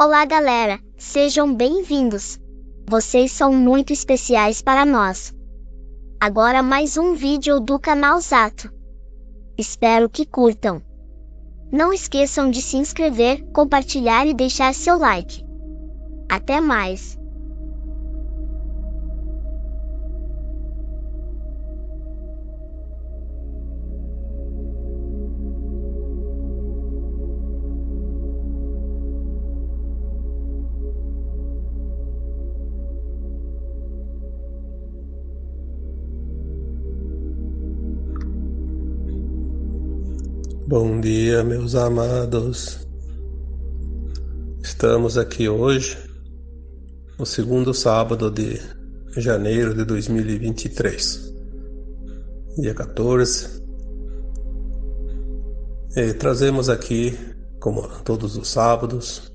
Olá galera, sejam bem-vindos. Vocês são muito especiais para nós. Agora mais um vídeo do canal Zato. Espero que curtam. Não esqueçam de se inscrever, compartilhar e deixar seu like. Até mais! Bom dia, meus amados. Estamos aqui hoje, no segundo sábado de janeiro de 2023, dia 14. E trazemos aqui, como todos os sábados,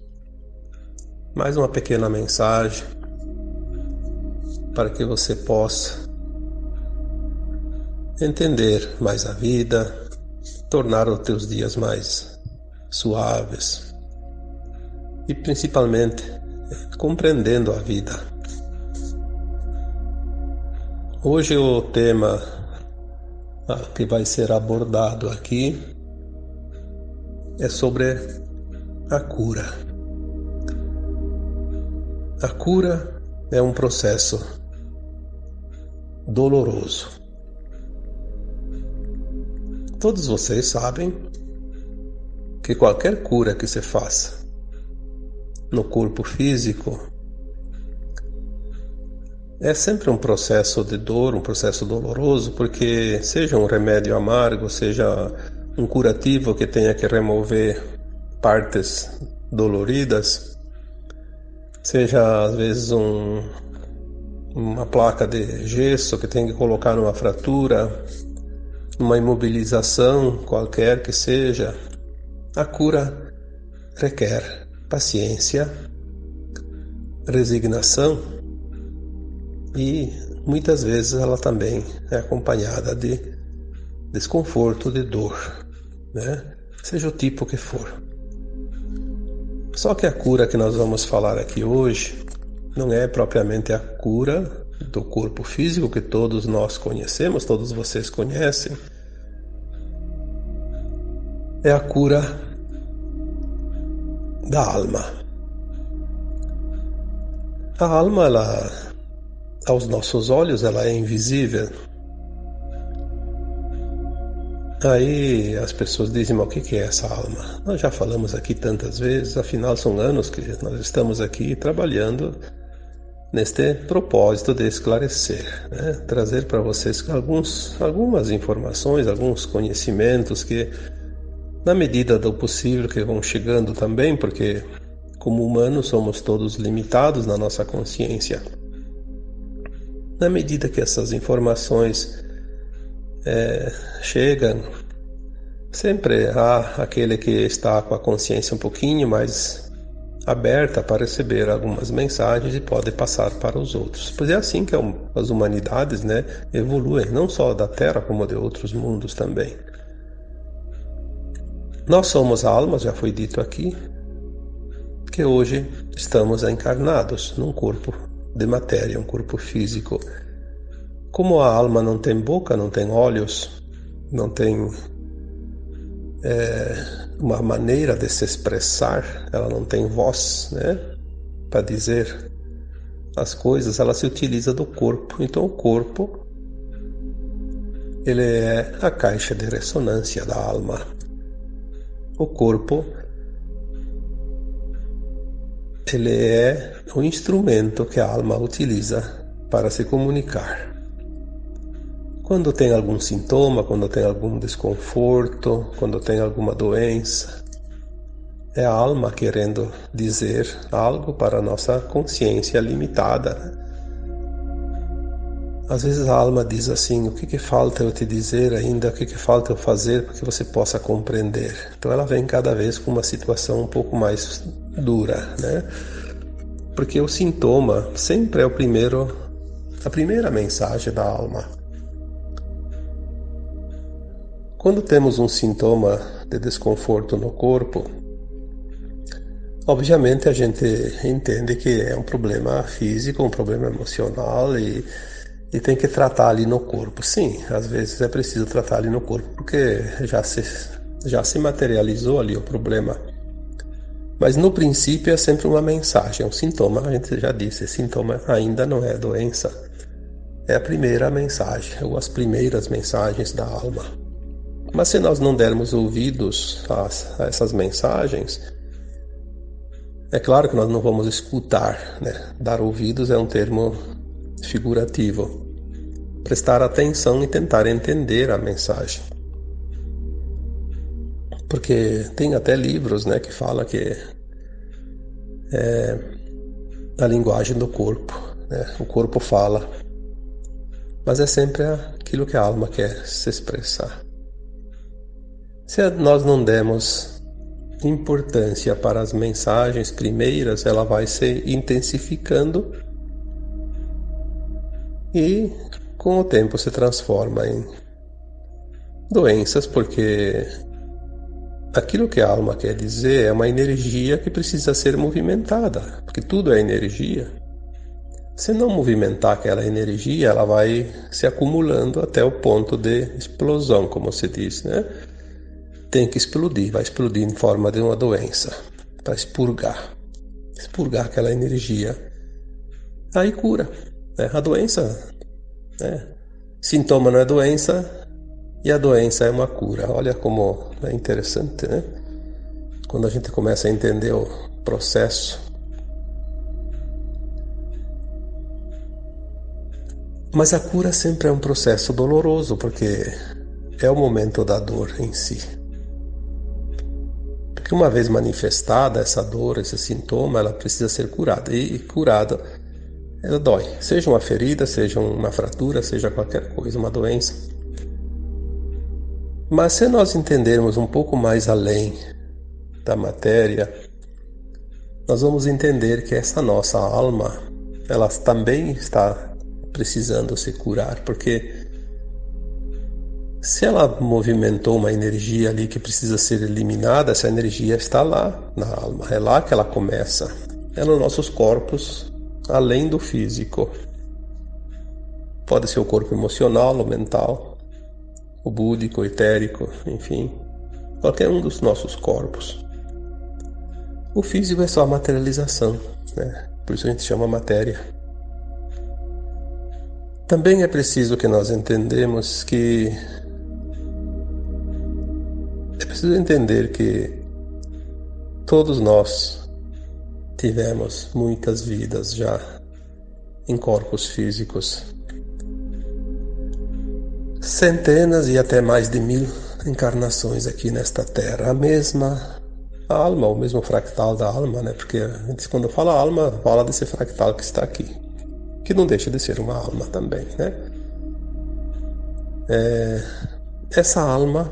mais uma pequena mensagem para que você possa entender mais a vida, tornar os teus dias mais suaves e principalmente compreendendo a vida. Hoje o tema que vai ser abordado aqui é sobre a cura. A cura é um processo doloroso. Todos vocês sabem que qualquer cura que se faça no corpo físico é sempre um processo de dor, um processo doloroso, porque seja um remédio amargo, seja um curativo que tenha que remover partes doloridas, seja às vezes uma placa de gesso que tem que colocar numa fratura, uma imobilização qualquer que seja, a cura requer paciência, resignação e muitas vezes ela também é acompanhada de desconforto, de dor, né? Seja o tipo que for. Só que a cura que nós vamos falar aqui hoje não é propriamente a cura do corpo físico que todos nós conhecemos, todos vocês conhecem. É a cura da alma. A alma, ela, aos nossos olhos, ela é invisível. Aí as pessoas dizem, mas o que é essa alma? Nós já falamos aqui tantas vezes, afinal são anos que nós estamos aqui trabalhando neste propósito de esclarecer, né? Trazer para vocês algumas informações, alguns conhecimentos que, na medida do possível, que vão chegando também, porque como humanos somos todos limitados na nossa consciência. Na medida que essas informações chegam, sempre há aquele que está com a consciência um pouquinho mais aberta para receber algumas mensagens e pode passar para os outros. Pois é assim que as humanidades, né, evoluem, não só da Terra como de outros mundos também. Nós somos almas, já foi dito aqui, que hoje estamos encarnados num corpo de matéria, um corpo físico. Como a alma não tem boca, não tem olhos, não tem uma maneira de se expressar, ela não tem voz, né, para dizer as coisas, ela se utiliza do corpo. Então o corpo, ele é a caixa de ressonância da alma. O corpo, ele é o instrumento que a alma utiliza para se comunicar. Quando tem algum sintoma, quando tem algum desconforto, quando tem alguma doença, é a alma querendo dizer algo para a nossa consciência limitada. Às vezes a alma diz assim, o que falta eu te dizer ainda, o que falta eu fazer para que você possa compreender? Então ela vem cada vez com uma situação um pouco mais dura, né? Porque o sintoma sempre é a primeira mensagem da alma. Quando temos um sintoma de desconforto no corpo, Obviamente a gente entende que é um problema físico, um problema emocional e tem que tratar ali no corpo. Sim, às vezes é preciso tratar ali no corpo, porque já se materializou ali o problema. Mas no princípio é sempre uma mensagem, é um sintoma, a gente já disse, sintoma ainda não é doença. É a primeira mensagem, ou as primeiras mensagens da alma. Mas se nós não dermos ouvidos a essas mensagens, é claro que nós não vamos escutar, né? Dar ouvidos é um termo figurativo. Prestar atenção e tentar entender a mensagem. Porque tem até livros, né, que fala que é a linguagem do corpo, né? O corpo fala, mas é sempre aquilo que a alma quer se expressar. Se nós não demos importância para as mensagens primeiras, ela vai se intensificando e com o tempo se transforma em doenças, porque aquilo que a alma quer dizer é uma energia que precisa ser movimentada, porque tudo é energia. Se não movimentar aquela energia, ela vai se acumulando até o ponto de explosão, como se diz, né? Tem que explodir, vai explodir em forma de uma doença, para expurgar aquela energia. Aí cura, né? A doença, né? Sintoma não é doença e a doença é uma cura. Olha como é interessante, né? Quando a gente começa a entender o processo. Mas a cura sempre é um processo doloroso, porque é o momento da dor em si. Porque uma vez manifestada essa dor, esse sintoma, ela precisa ser curada. E curada, ela dói. Seja uma ferida, seja uma fratura, seja qualquer coisa, uma doença. Mas se nós entendermos um pouco mais além da matéria, nós vamos entender que essa nossa alma, ela também está precisando se curar, porque se ela movimentou uma energia ali que precisa ser eliminada, essa energia está lá na alma, é lá que ela começa, é nos nossos corpos, além do físico. Pode ser o corpo emocional, o mental, o búdico, o etérico, enfim, qualquer um dos nossos corpos. O físico é só a materialização, né? Por isso a gente chama matéria. Também é preciso que nós entendemos que é preciso entender que todos nós tivemos muitas vidas já em corpos físicos. Centenas e até mais de 1000 encarnações aqui nesta Terra. A mesma alma, o mesmo fractal da alma, né? Porque a gente, quando fala alma, fala desse fractal que está aqui, que não deixa de ser uma alma também, né? Essa alma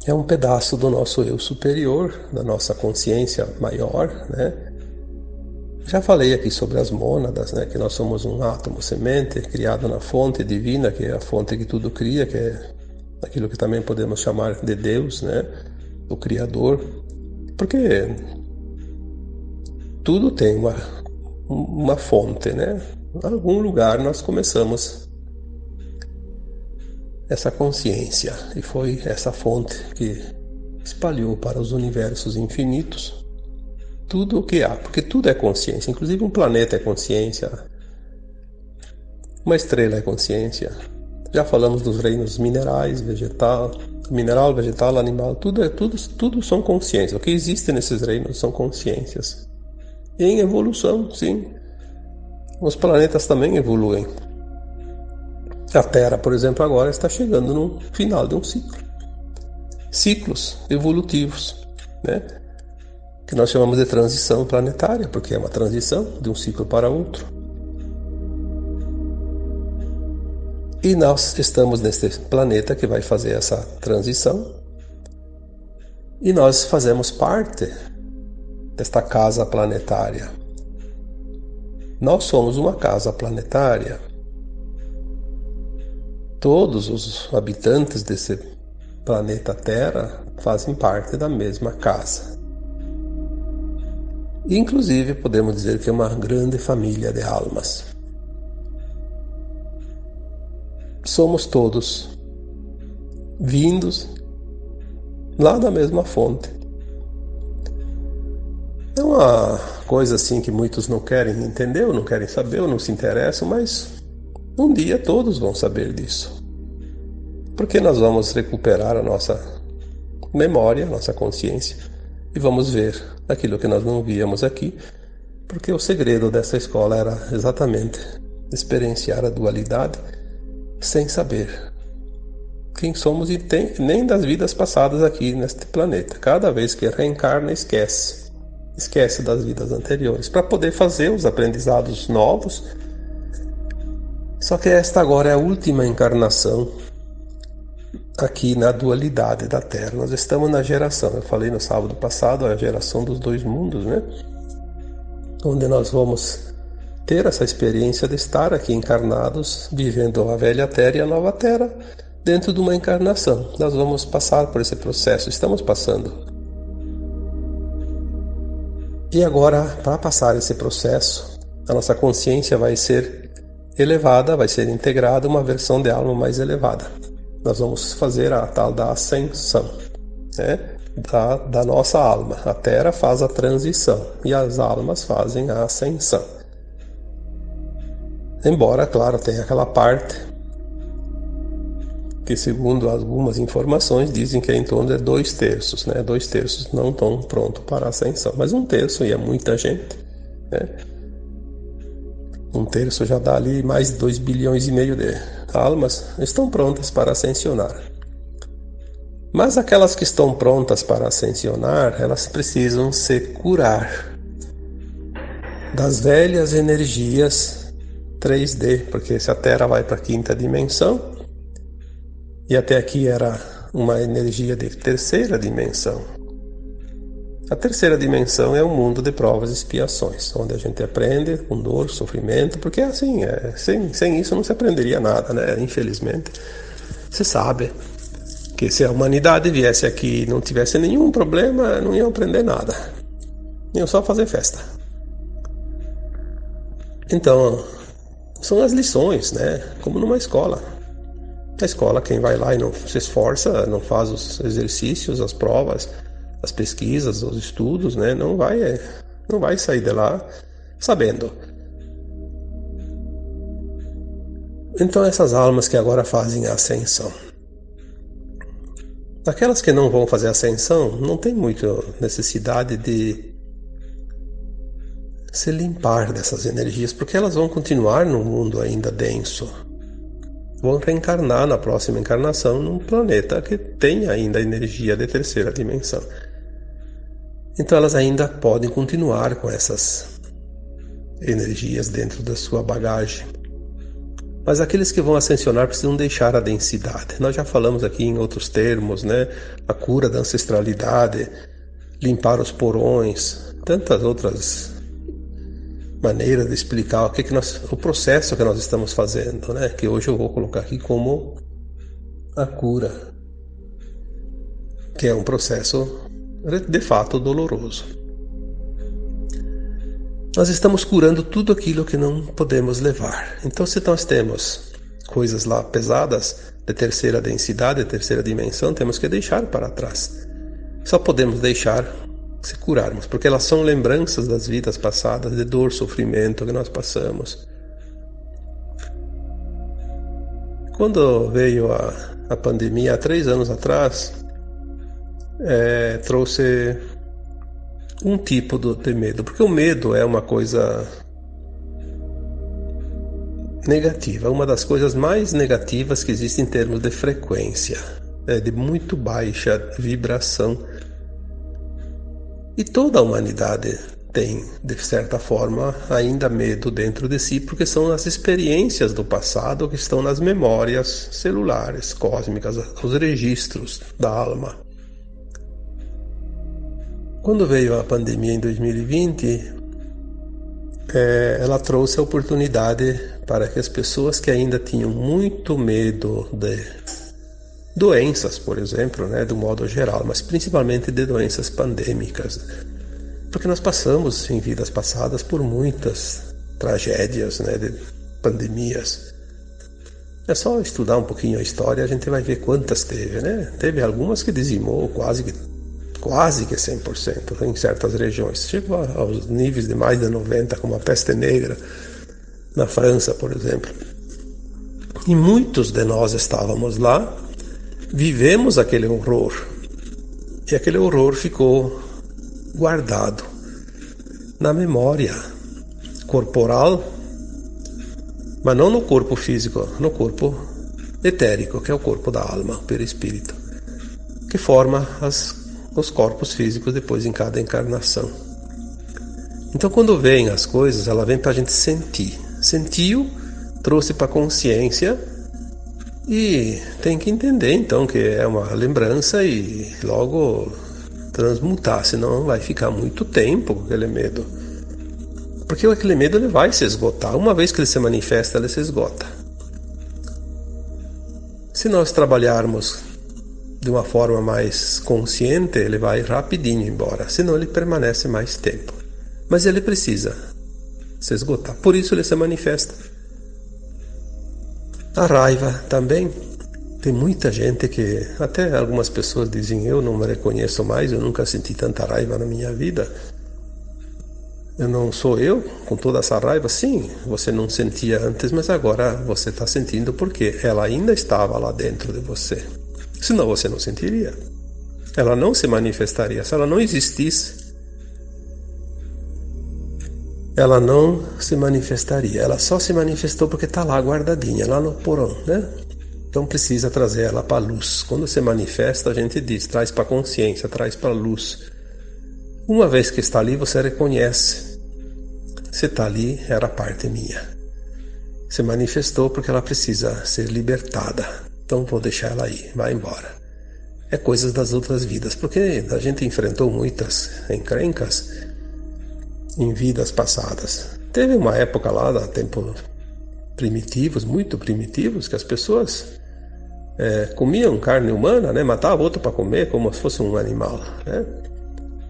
é um pedaço do nosso eu superior, da nossa consciência maior, né? Já falei aqui sobre as mônadas, né? Que nós somos um átomo semente criado na fonte divina, que é a fonte que tudo cria, que é aquilo que também podemos chamar de Deus, né? O Criador. Porque tudo tem uma fonte, né? Em algum lugar nós começamos essa consciência, e foi essa fonte que espalhou para os universos infinitos tudo o que há, porque tudo é consciência, inclusive um planeta é consciência, uma estrela é consciência. Já falamos dos reinos minerais, vegetal, animal, tudo são consciências. O que existe nesses reinos são consciências. E em evolução, sim. Os planetas também evoluem. A Terra, por exemplo, agora está chegando no final de um ciclo. Ciclos evolutivos, né? Que nós chamamos de transição planetária, porque é uma transição de um ciclo para outro. E nós estamos neste planeta que vai fazer essa transição. E nós fazemos parte desta casa planetária. Nós somos uma casa planetária. Todos os habitantes desse planeta Terra fazem parte da mesma casa. Inclusive, podemos dizer que é uma grande família de almas. Somos todos vindos lá da mesma fonte. É uma coisa assim que muitos não querem entender, ou não querem saber, ou não se interessam, mas um dia todos vão saber disso. Porque nós vamos recuperar a nossa memória, a nossa consciência, e vamos ver aquilo que nós não víamos aqui, porque o segredo dessa escola era exatamente experienciar a dualidade sem saber quem somos e nem das vidas passadas aqui neste planeta. Cada vez que reencarna, esquece das vidas anteriores, para poder fazer os aprendizados novos. Só que esta agora é a última encarnação aqui na dualidade da Terra. Nós estamos na geração, eu falei no sábado passado, a geração dos dois mundos, né? Onde nós vamos ter essa experiência de estar aqui encarnados, vivendo a velha Terra e a nova Terra, dentro de uma encarnação. Nós vamos passar por esse processo, estamos passando. E agora, para passar esse processo, a nossa consciência vai ser elevada, vai ser integrada uma versão de alma mais elevada. Nós vamos fazer a tal da ascensão, né? da nossa alma. A Terra faz a transição e as almas fazem a ascensão. Embora, claro, tenha aquela parte que, segundo algumas informações, dizem que é em torno de 2/3, né? 2/3 não estão prontos para a ascensão, mas 1/3, e é muita gente, né? 1/3 já dá ali mais de 2,5 bilhões de almas estão prontas para ascensionar. Mas aquelas que estão prontas para ascensionar, elas precisam se curar das velhas energias 3D, porque se a Terra vai para a 5ª dimensão, e até aqui era uma energia de 3ª dimensão. A 3ª dimensão é um mundo de provas e expiações, onde a gente aprende com dor, sofrimento, porque assim, sem isso não se aprenderia nada, né? Infelizmente, se sabe que se a humanidade viesse aqui e não tivesse nenhum problema, não iam aprender nada, iam só fazer festa. Então, são as lições, né? Como numa escola. Na escola, quem vai lá e não se esforça, não faz os exercícios, as provas, as pesquisas, os estudos, né? Não vai sair de lá sabendo. Então, essas almas que agora fazem a ascensão. Aquelas que não vão fazer a ascensão, não tem muita necessidade de se limpar dessas energias, porque elas vão continuar num mundo ainda denso. Vão reencarnar na próxima encarnação num planeta que tem ainda energia de 3ª dimensão. Então elas ainda podem continuar com essas energias dentro da sua bagagem. Mas aqueles que vão ascensionar precisam deixar a densidade. Nós já falamos aqui em outros termos, né? A cura da ancestralidade, limpar os porões, tantas outras maneiras de explicar o processo que nós estamos fazendo, né? Que hoje eu vou colocar aqui como a cura, que é um processo de fato doloroso. Nós estamos curando tudo aquilo que não podemos levar. Então, se nós temos coisas lá pesadas de 3ª densidade, de 3ª dimensão, temos que deixar para trás. Só podemos deixar se curarmos, porque elas são lembranças das vidas passadas, de dor, sofrimento que nós passamos. Quando veio a pandemia, há 3 anos atrás, trouxe um tipo de medo, porque o medo é uma coisa negativa, uma das coisas mais negativas que existe em termos de frequência, de muito baixa vibração. E toda a humanidade tem, de certa forma, ainda medo dentro de si, porque são as experiências do passado que estão nas memórias celulares, cósmicas, os registros da alma. Quando veio a pandemia em 2020, ela trouxe a oportunidade para que as pessoas que ainda tinham muito medo de doenças, por exemplo, né, do modo geral, mas principalmente de doenças pandêmicas, Porque nós passamos em vidas passadas por muitas tragédias, né, de pandemias. É só estudar um pouquinho a história, a gente vai ver quantas teve, né? Teve algumas que dizimou quase que 100% em certas regiões. Chegou aos níveis de mais de 90%, como a peste negra na França, por exemplo. E muitos de nós estávamos lá, vivemos aquele horror. E aquele horror ficou guardado na memória corporal, mas não no corpo físico, no corpo etérico, que é o corpo da alma, o perispírito, que forma os corpos físicos depois em cada encarnação. Então, quando vem as coisas, ela vem para a gente sentir. Sentiu, trouxe para a consciência e tem que entender então que é uma lembrança e logo transmutar, senão vai ficar muito tempo com aquele medo. Porque aquele medo ele vai se esgotar. Uma vez que ele se manifesta, ele se esgota. Se nós trabalharmos de uma forma mais consciente, ele vai rapidinho embora, senão ele permanece mais tempo. Mas ele precisa se esgotar, por isso ele se manifesta. A raiva também. Tem muita gente que, até algumas pessoas dizem, eu não me reconheço mais, eu nunca senti tanta raiva na minha vida. Eu não sou eu com toda essa raiva? Sim, você não sentia antes, mas agora você está sentindo porque ela ainda estava lá dentro de você. Senão você não sentiria. Ela não se manifestaria. Se ela não existisse, ela não se manifestaria. Ela só se manifestou porque está lá guardadinha, lá no porão, né? Então precisa trazer ela para a luz. Quando se manifesta, a gente diz, traz para a consciência, traz para a luz. Uma vez que está ali, você reconhece. Se está ali, era parte minha. Se manifestou porque ela precisa ser libertada. Então vou deixar ela aí, vai embora. É coisas das outras vidas, porque a gente enfrentou muitas encrencas em vidas passadas. Teve uma época lá, tempos primitivos, muito primitivos, que as pessoas comiam carne humana, né? Matavam outro para comer como se fosse um animal, né?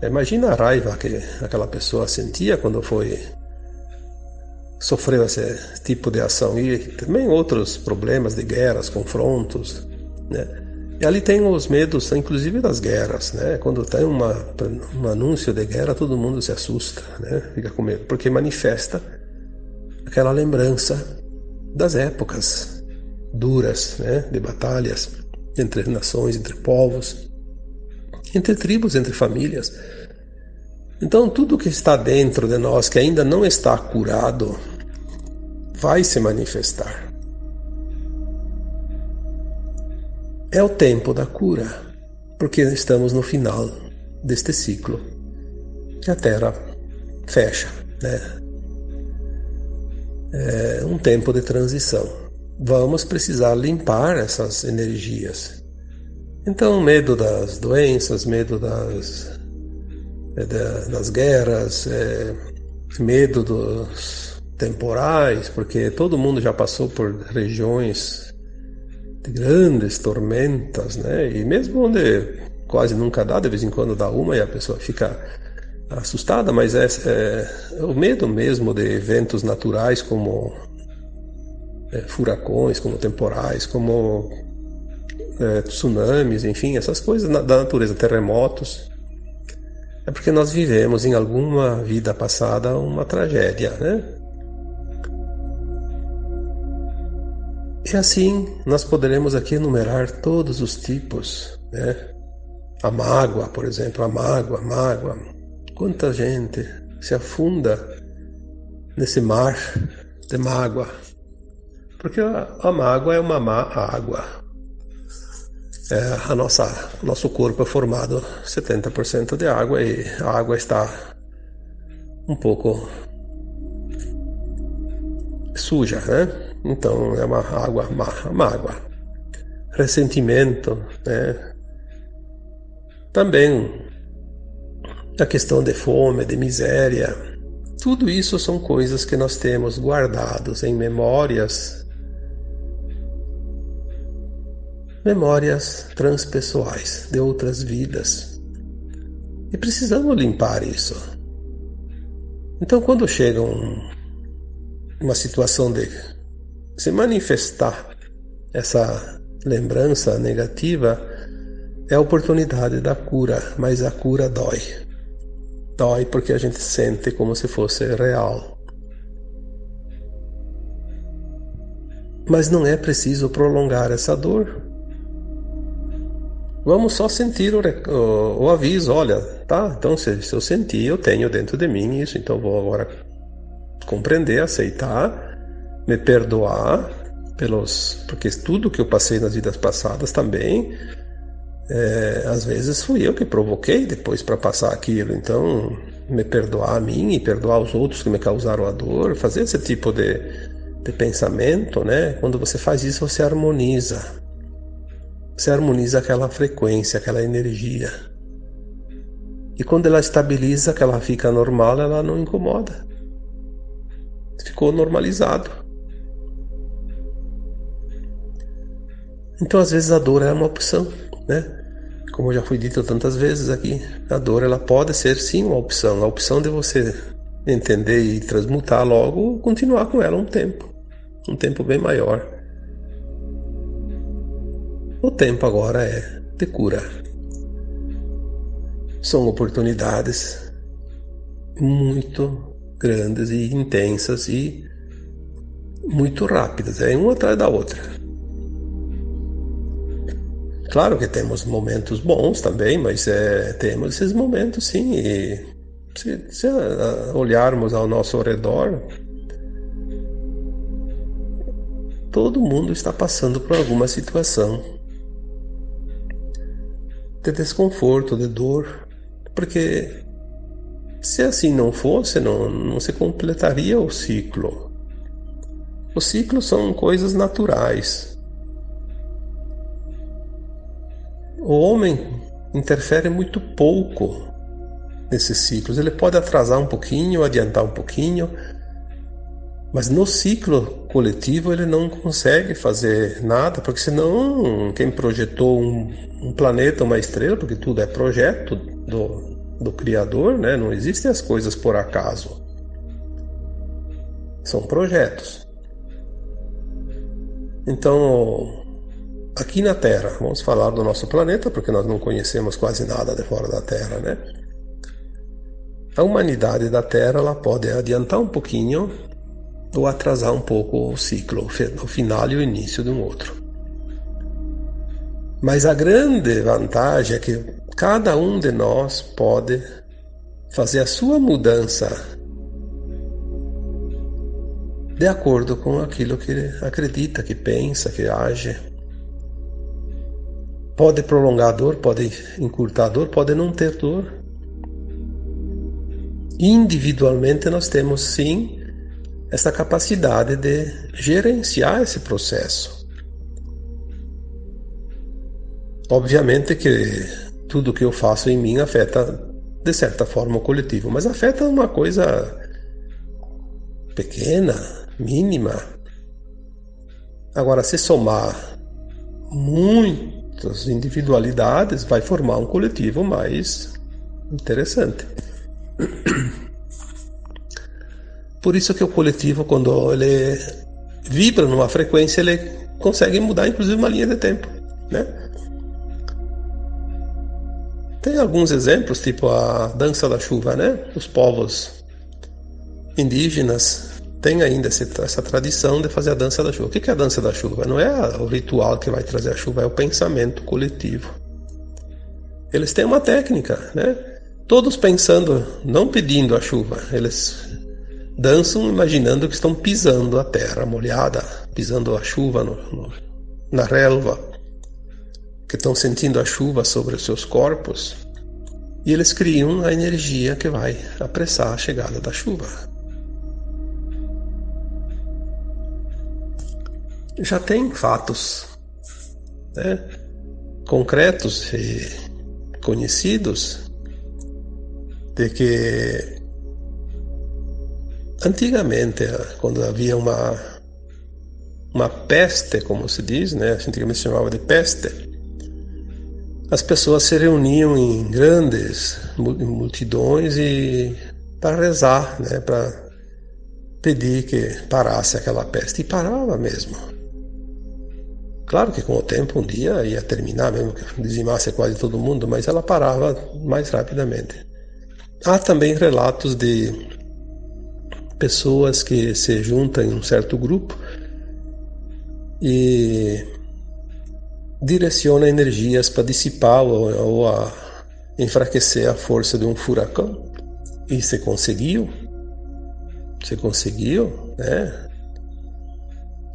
Imagina a raiva que aquela pessoa sentia quando sofreu esse tipo de ação. E também outros problemas de guerras, confrontos, né? E ali tem os medos, inclusive das guerras, né? Quando tem um anúncio de guerra, todo mundo se assusta, né? Fica com medo, porque manifesta aquela lembrança das épocas duras, né? De batalhas entre nações, entre povos, entre tribos, entre famílias. Então tudo que está dentro de nós, que ainda não está curado, vai se manifestar. É o tempo da cura, porque estamos no final deste ciclo que a Terra fecha, né? É um tempo de transição. Vamos precisar limpar essas energias. Então, medo das doenças, medo das guerras, medo dos temporais, porque todo mundo já passou por regiões de grandes tormentas, né? E mesmo onde quase nunca dá, de vez em quando dá uma e a pessoa fica assustada, mas é o medo mesmo de eventos naturais como furacões, como temporais, como tsunamis, enfim, essas coisas da natureza, terremotos. É porque nós vivemos em alguma vida passada uma tragédia, né? E assim nós poderemos aqui enumerar todos os tipos, né? A mágoa, por exemplo, a mágoa. Quanta gente se afunda nesse mar de mágoa. Porque a mágoa é uma má água. Nosso corpo é formado 70% de água e a água está um pouco suja, né? Então é uma água mágoa. Ressentimento, né? Também a questão de fome, de miséria. Tudo isso são coisas que nós temos guardados em memórias transpessoais de outras vidas. E precisamos limpar isso. Então, quando chega uma situação de se manifestar essa lembrança negativa, é a oportunidade da cura, mas a cura dói. Dói porque a gente sente como se fosse real. Mas não é preciso prolongar essa dor. Vamos só sentir o aviso, olha, tá? Então se eu sentir, eu tenho dentro de mim isso, então vou agora compreender, aceitar, me perdoar porque tudo que eu passei nas vidas passadas também, às vezes fui eu que provoquei depois para passar aquilo, então me perdoar a mim e perdoar os outros que me causaram a dor, fazer esse tipo de pensamento, né? Quando você faz isso, você harmoniza aquela frequência, aquela energia. E quando ela estabiliza, que ela fica normal, ela não incomoda. Ficou normalizado. Então, às vezes, a dor é uma opção, né? Como já foi dito tantas vezes aqui, a dor ela pode ser sim uma opção. A opção de você entender e transmutar logo, continuar com ela um tempo bem maior. O tempo agora é de cura. São oportunidades muito grandes e intensas e muito rápidas, uma atrás da outra. Claro que temos momentos bons também, mas temos esses momentos sim, e se olharmos ao nosso redor, todo mundo está passando por alguma situação de desconforto, de dor, porque se assim não fosse, não se completaria o ciclo. Os ciclos são coisas naturais. O homem interfere muito pouco nesses ciclos. Ele pode atrasar um pouquinho, adiantar um pouquinho, mas no ciclo coletivo ele não consegue fazer nada, porque senão quem projetou um planeta, uma estrela, porque tudo é projeto do Criador, né? Não existem as coisas por acaso. São projetos. Então, aqui na Terra, vamos falar do nosso planeta, porque nós não conhecemos quase nada de fora da Terra, né? A humanidade da Terra ela pode adiantar um pouquinho ou atrasar um pouco o ciclo, o final e o início de um outro. Mas a grande vantagem é que cada um de nós pode fazer a sua mudança de acordo com aquilo que acredita, que pensa, que age. Pode prolongar a dor, pode encurtar a dor, pode não ter dor. Individualmente nós temos sim essa capacidade de gerenciar esse processo. Obviamente que tudo que eu faço em mim afeta de certa forma o coletivo, mas afeta uma coisa pequena, mínima. Agora, se somar muitas individualidades, vai formar um coletivo mais interessante. Por isso que o coletivo, quando ele vibra numa frequência, ele consegue mudar inclusive uma linha de tempo, né? Tem alguns exemplos, tipo a dança da chuva, né? Os povos indígenas têm ainda essa tradição de fazer a dança da chuva. O que é a dança da chuva? Não é o ritual que vai trazer a chuva, é o pensamento coletivo. Eles têm uma técnica, né? Todos pensando, não pedindo a chuva, eles dançam imaginando que estão pisando a terra molhada, pisando a chuva na relva, que estão sentindo a chuva sobre os seus corpos, e eles criam a energia que vai apressar a chegada da chuva. Já tem fatos, né, concretos e conhecidos de que antigamente, quando havia uma peste, como se diz, né? Antigamente se chamava de peste, as pessoas se reuniam em grandes multidões e para rezar, né, para pedir que parasse aquela peste. E parava mesmo. Claro que com o tempo um dia ia terminar, mesmo que dizimasse quase todo mundo, mas ela parava mais rapidamente. Há também relatos de pessoas que se juntam em um certo grupo e direciona energias para dissipar ou a enfraquecer a força de um furacão. E você conseguiu, né?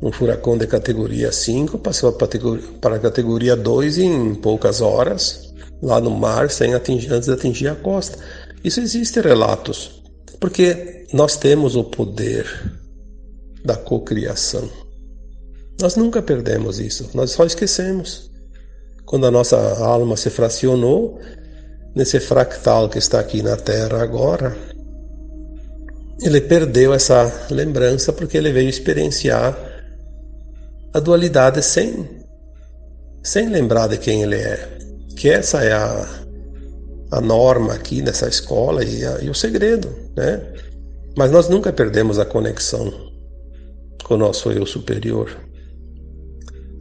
Um furacão de categoria 5 passou para a categoria 2 em poucas horas, lá no mar, antes de atingir a costa. Isso existe relatos, porque nós temos o poder da cocriação. Nós nunca perdemos isso, nós só esquecemos. Quando a nossa alma se fracionou, nesse fractal que está aqui na Terra agora, ele perdeu essa lembrança porque ele veio experienciar a dualidade sem lembrar de quem ele é. Que essa é a norma aqui nessa escola e o segredo, né? Mas nós nunca perdemos a conexão com o nosso eu superior.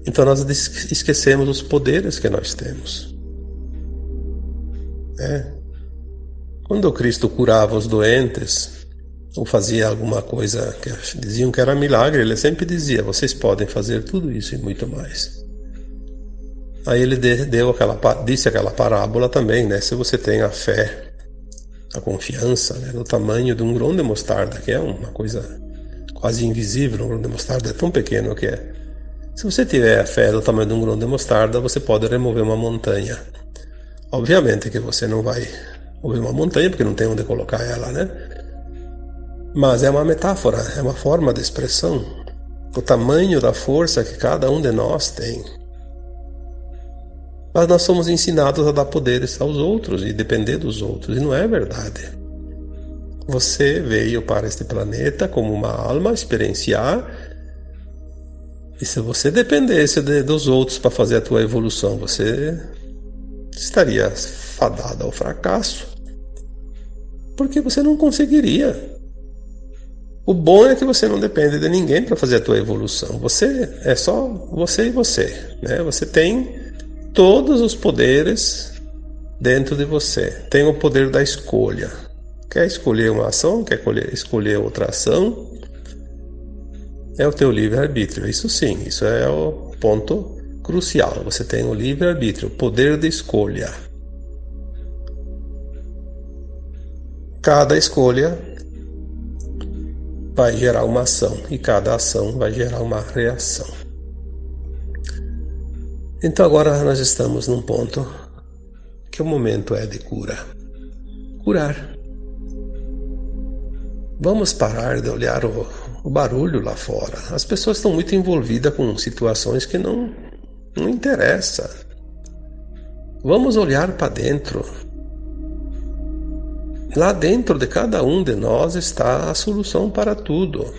Então nós esquecemos os poderes que nós temos. Quando o Cristo curava os doentes, ou fazia alguma coisa que diziam que era milagre, ele sempre dizia: vocês podem fazer tudo isso e muito mais. Aí ele disse aquela parábola também, né? Se você tem a fé, a confiança, né, do tamanho de um grão de mostarda, que é uma coisa quase invisível, um grão de mostarda é tão pequeno que é. Se você tiver a fé do tamanho de um grão de mostarda, você pode remover uma montanha. Obviamente que você não vai mover uma montanha, porque não tem onde colocar ela, né? Mas é uma metáfora, é uma forma de expressão. O tamanho da força que cada um de nós tem. Mas nós somos ensinados a dar poderes aos outros e depender dos outros, e não é verdade. Você veio para este planeta como uma alma experienciar, e se você dependesse dos outros para fazer a tua evolução, você estaria fadado ao fracasso, porque você não conseguiria. O bom é que você não depende de ninguém para fazer a tua evolução. Você é só você e você, né? Você tem todos os poderes dentro de você. Tem o poder da escolha. Quer escolher uma ação? Quer escolher outra ação? É o teu livre-arbítrio. Isso sim, isso é o ponto crucial. Você tem o livre-arbítrio, o poder de escolha. Cada escolha vai gerar uma ação e cada ação vai gerar uma reação. Então agora nós estamos num ponto que o momento é de cura. Curar. Vamos parar de olhar o barulho lá fora. As pessoas estão muito envolvidas com situações que não interessam. Vamos olhar para dentro. Lá dentro de cada um de nós está a solução para tudo.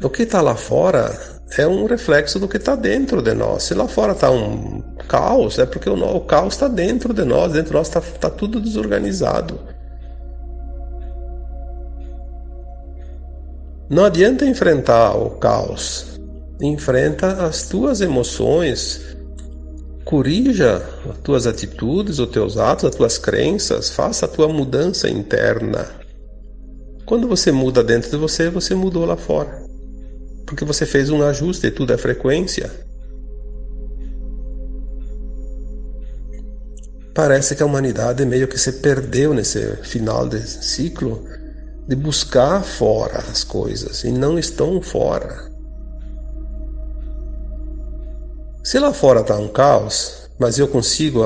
O que está lá fora é um reflexo do que está dentro de nós. Se lá fora está um caos, é porque o caos está dentro de nós. Dentro de nós está tudo desorganizado. Não adianta enfrentar o caos. Enfrenta as tuas emoções. Corrija as tuas atitudes, os teus atos, as tuas crenças. Faça a tua mudança interna. Quando você muda dentro de você, você mudou lá fora. Porque você fez um ajuste, tudo é frequência. Parece que a humanidade meio que se perdeu nesse final de ciclo de buscar fora as coisas e não estão fora. Se lá fora está um caos, mas eu consigo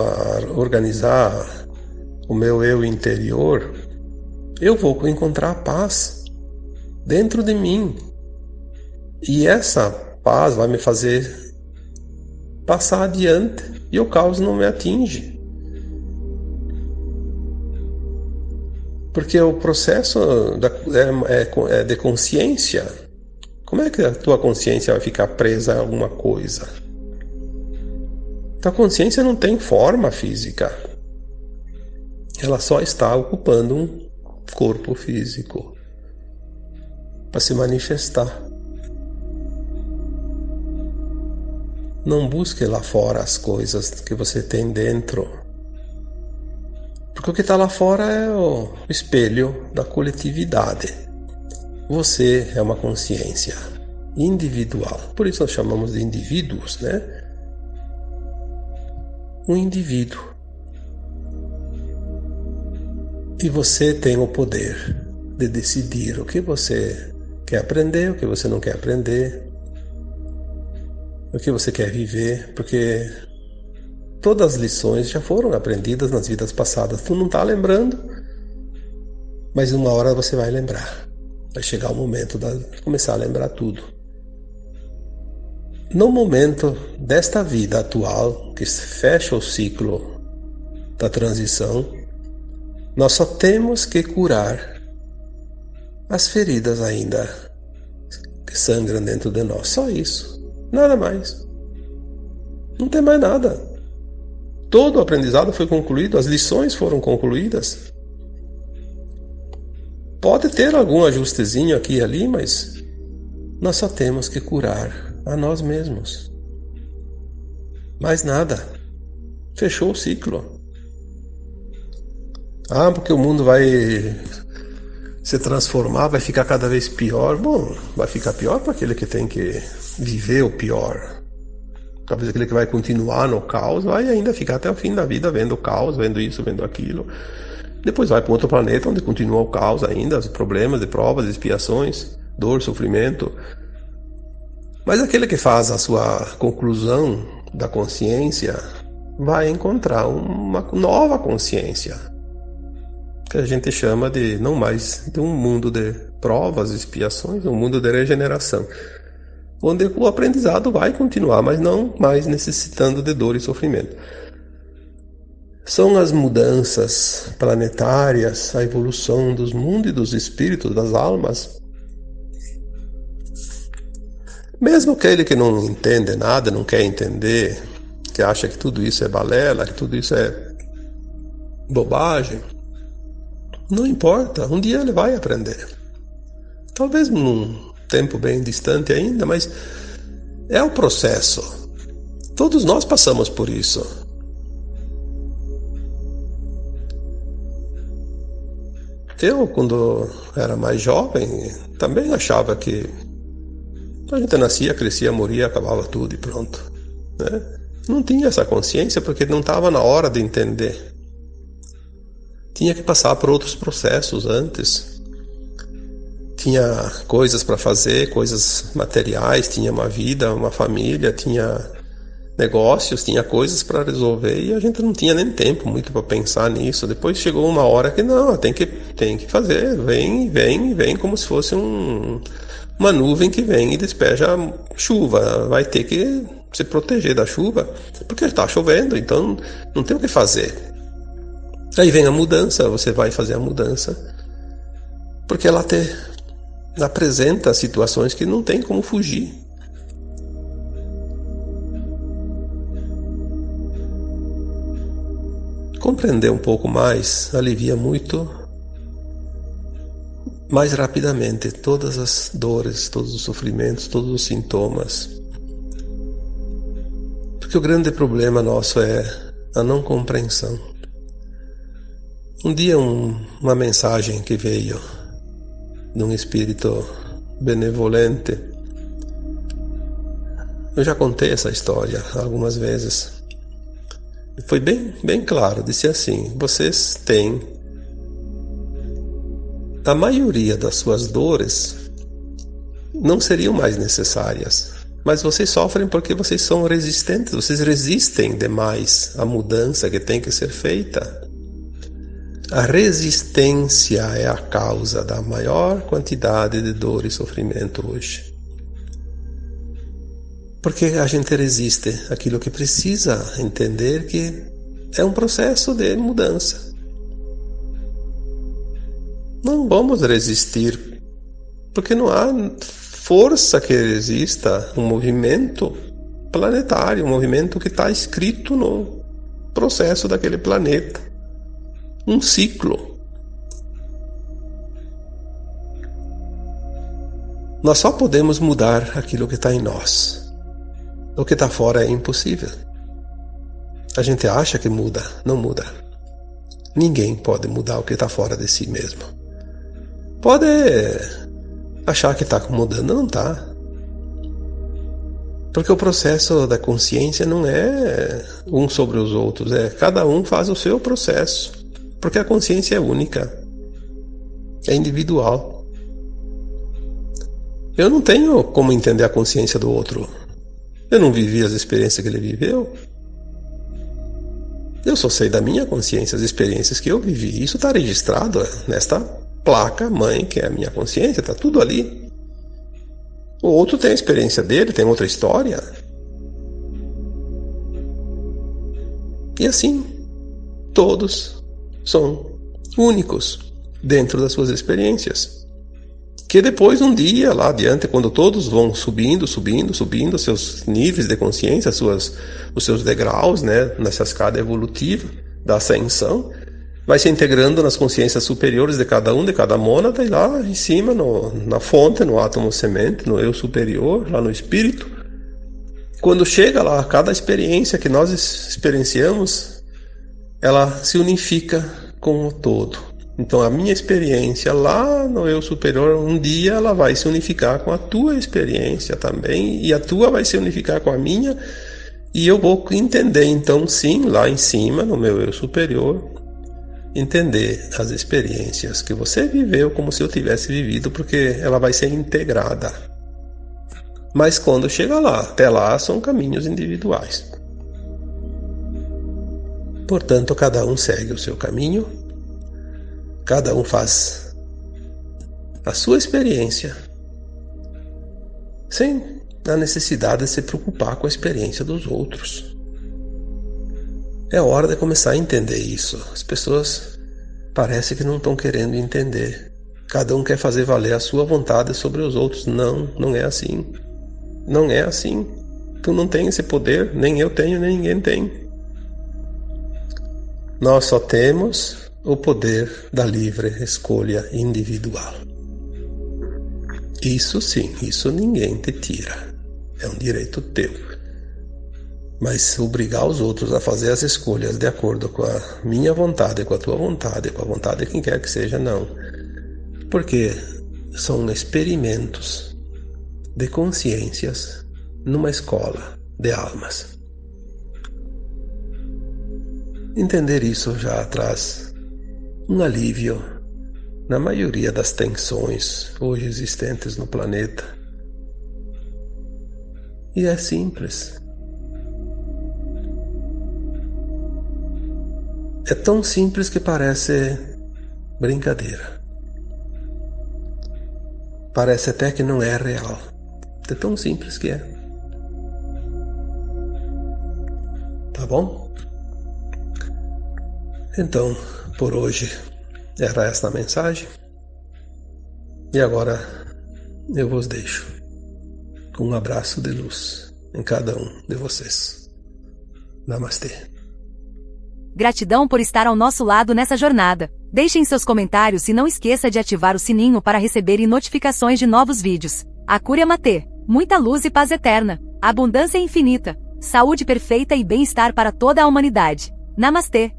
organizar o meu eu interior, eu vou encontrar paz dentro de mim. E essa paz vai me fazer passar adiante e o caos não me atinge. Porque o processo é de consciência. Como é que a tua consciência vai ficar presa a alguma coisa? Tua consciência não tem forma física. Ela só está ocupando corpo físico para se manifestar. Não busque lá fora as coisas que você tem dentro, porque o que está lá fora é o espelho da coletividade. Você é uma consciência individual, por isso nós chamamos de indivíduos, né? Um indivíduo. E você tem o poder de decidir o que você quer aprender, o que você não quer aprender, o que você quer viver, porque todas as lições já foram aprendidas nas vidas passadas. Tu não está lembrando, mas uma hora você vai lembrar. Vai chegar o momento de começar a lembrar tudo. No momento desta vida atual, que fecha o ciclo da transição, nós só temos que curar as feridas ainda que sangram dentro de nós. Só isso. Nada mais. Não tem mais nada. Todo o aprendizado foi concluído, as lições foram concluídas. Pode ter algum ajustezinho aqui e ali, mas nós só temos que curar a nós mesmos. Mais nada. Fechou o ciclo. Porque o mundo vai se transformar, vai ficar cada vez pior. Bom, vai ficar pior para aquele que tem que viver o pior. Talvez aquele que vai continuar no caos vai ainda ficar até o fim da vida vendo o caos, vendo isso, vendo aquilo. Depois vai para outro planeta onde continua o caos ainda, os problemas, de provas, expiações, dor, sofrimento. Mas aquele que faz a sua conclusão da consciência vai encontrar uma nova consciência, que a gente chama de não mais de um mundo de provas, expiações, um mundo de regeneração, onde o aprendizado vai continuar, mas não mais necessitando de dor e sofrimento. São as mudanças planetárias, a evolução dos mundos e dos espíritos, das almas. Mesmo aquele que não entende nada, não quer entender, que acha que tudo isso é balela, que tudo isso é bobagem, não importa, um dia ele vai aprender. Talvez num tempo bem distante ainda, mas é o processo. Todos nós passamos por isso. Eu, quando era mais jovem, também achava que a gente nascia, crescia, morria, acabava tudo e pronto, né? Não tinha essa consciência porque não estava na hora de entender. Tinha que passar por outros processos antes. Tinha coisas para fazer, coisas materiais, tinha uma vida, uma família, tinha negócios, tinha coisas para resolver e a gente não tinha nem tempo muito para pensar nisso. Depois chegou uma hora que não, tem que fazer, vem como se fosse uma nuvem que vem e despeja chuva. Vai ter que se proteger da chuva porque está chovendo, então não tem o que fazer. Aí vem a mudança, você vai fazer a mudança porque ela apresenta situações que não tem como fugir. Compreender um pouco mais alivia muito mais rapidamente todas as dores, todos os sofrimentos, todos os sintomas. Porque o grande problema nosso é a não compreensão. Um dia uma mensagem que veio de um espírito benevolente. Eu já contei essa história algumas vezes. Foi bem claro, disse assim: vocês têm a maioria das suas dores não seriam mais necessárias, mas vocês sofrem porque vocês são resistentes, vocês resistem demais à mudança que tem que ser feita. A resistência é a causa da maior quantidade de dor e sofrimento hoje. Porque a gente resiste àquilo que precisa entender que é um processo de mudança. Não vamos resistir, porque não há força que resista um movimento planetário, um movimento que está escrito no processo daquele planeta. Um ciclo. Nós só podemos mudar aquilo que está em nós. O que está fora é impossível. A gente acha que muda, não muda. Ninguém pode mudar o que está fora de si mesmo. Pode achar que está mudando, não está. Porque o processo da consciência não é um sobre os outros, cada um faz o seu processo. Porque a consciência é única, é individual. Eu não tenho como entender a consciência do outro. Eu não vivi as experiências que ele viveu. Eu só sei da minha consciência, as experiências que eu vivi. Isso está registrado nesta placa mãe, que é a minha consciência, está tudo ali. O outro tem a experiência dele, tem outra história. E assim, todos são únicos dentro das suas experiências. Que depois, um dia, lá adiante, quando todos vão subindo seus níveis de consciência, os seus degraus, né, nessa escada evolutiva da ascensão, vai se integrando nas consciências superiores de cada mônada, e lá em cima, na fonte, no átomo semente, no eu superior, lá no espírito, quando chega lá, cada experiência que nós experienciamos, ela se unifica com o todo. Então a minha experiência lá no eu superior, um dia ela vai se unificar com a tua experiência também, e a tua vai se unificar com a minha, e eu vou entender então sim, lá em cima, no meu eu superior, entender as experiências que você viveu como se eu tivesse vivido, porque ela vai ser integrada. Mas quando chega lá, até lá são caminhos individuais. Portanto, cada um segue o seu caminho, cada um faz a sua experiência, sem a necessidade de se preocupar com a experiência dos outros. É hora de começar a entender isso. As pessoas parece que não estão querendo entender. Cada um quer fazer valer a sua vontade sobre os outros. Não, não é assim. Não é assim. Tu não tem esse poder, nem eu tenho, nem ninguém tem. Nós só temos o poder da livre escolha individual. Isso sim, isso ninguém te tira. É um direito teu. Mas obrigar os outros a fazer as escolhas de acordo com a minha vontade, com a tua vontade, com a vontade de quem quer que seja, não. Porque são experimentos de consciências numa escola de almas. Entender isso já traz um alívio na maioria das tensões hoje existentes no planeta. E é simples. É tão simples que parece brincadeira. Parece até que não é real. É tão simples que é. Tá bom? Então, por hoje era esta a mensagem. E agora eu vos deixo com um abraço de luz em cada um de vocês. Namastê. Gratidão por estar ao nosso lado nessa jornada. Deixem seus comentários e não esqueça de ativar o sininho para receber notificações de novos vídeos. Akura Matê. Muita luz e paz eterna. Abundância infinita. Saúde perfeita e bem-estar para toda a humanidade. Namastê.